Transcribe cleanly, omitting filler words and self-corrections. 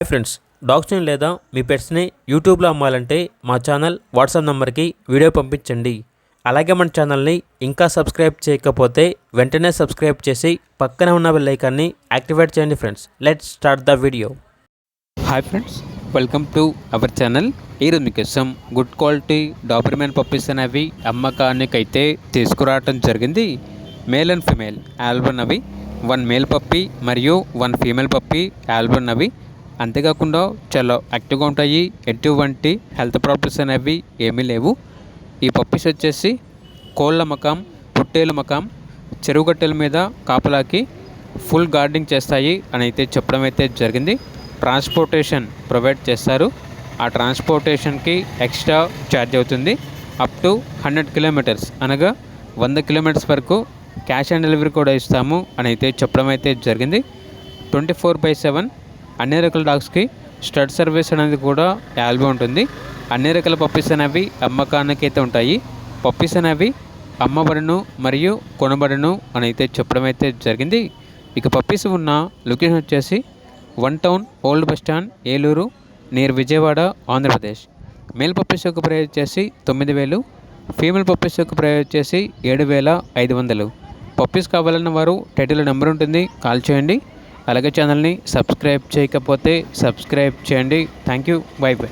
Hi friends, డాగ్స్ని లేదా మీ పెట్స్ని యూట్యూబ్లో అమ్మాలంటే మా ఛానల్ వాట్సాప్ నెంబర్కి వీడియో పంపించండి. అలాగే మన ఛానల్ని ఇంకా సబ్స్క్రైబ్ చేయకపోతే వెంటనే సబ్స్క్రైబ్ చేసి పక్కనే ఉన్న బెల్ ఐకాన్ని యాక్టివేట్ చేయండి. Friends, let's start the video. Hi friends, welcome to our channel. ఈరోజు మీకోసం గుడ్ క్వాలిటీ డాబర్మెన్ పప్పీస్ అనేవి అమ్మకానికైతే తీసుకురావటం జరిగింది. మేల్ అండ్ ఫీమేల్ ఆల్బన్ అవి 1 మేల్ పప్పీ మరియు 1 ఫీమేల్ పప్పీ ఆల్బన్ అవి. అంతేకాకుండా చాలా యాక్టివ్గా ఉంటాయి, ఎటువంటి హెల్త్ ప్రాబ్లమ్స్ అనేవి ఏమీ లేవు. ఈ పప్పీస్ వచ్చేసి కోళ్ళ మకాం, పొట్టేల మకాం, చెరువుగట్టెల మీద కాపలాకి ఫుల్ గార్డింగ్ చేస్తాయి అని అయితే చెప్పడం అయితే జరిగింది. ట్రాన్స్పోర్టేషన్ ప్రొవైడ్ చేస్తారు. ఆ ట్రాన్స్పోర్టేషన్కి ఎక్స్ట్రా ఛార్జ్ అవుతుంది. అప్ టు 100 కిలోమీటర్స్ అనగా 100 కిలోమీటర్స్ వరకు క్యాష్ ఆన్ డెలివరీ కూడా ఇస్తాము అని అయితే చెప్పడం అయితే జరిగింది. 24/7 అన్ని రకాల డాగ్స్కి స్టడ్ సర్వీస్ అనేది కూడా అవైలబుల్ ఉంటుంది. అన్ని రకాల పప్పీస్ అనేవి అమ్మకానికి అయితే ఉంటాయి. పప్పీస్ అనేవి అమ్మబడును మరియు కొనబడును అని అయితే చెప్పడం అయితే జరిగింది. ఇక పప్పీస్ ఉన్న లొకేషన్ వచ్చేసి 1 town old bus stand, Eluru, near Vijayawada, Andhra Pradesh. Male puppies యొక్క ప్రైస్ వచ్చేసి 9,000, ఫీమేల్ పప్పీస్ యొక్క ప్రైస్ వచ్చేసి 7,500. పప్పీస్ కావాలన్న వారు టైటిల్ నెంబర్ ఉంటుంది, కాల్ చేయండి. అలాగే ఛానల్ని సబ్స్క్రైబ్ చేయకపోతే సబ్స్క్రైబ్ చేయండి. Thank you, by by.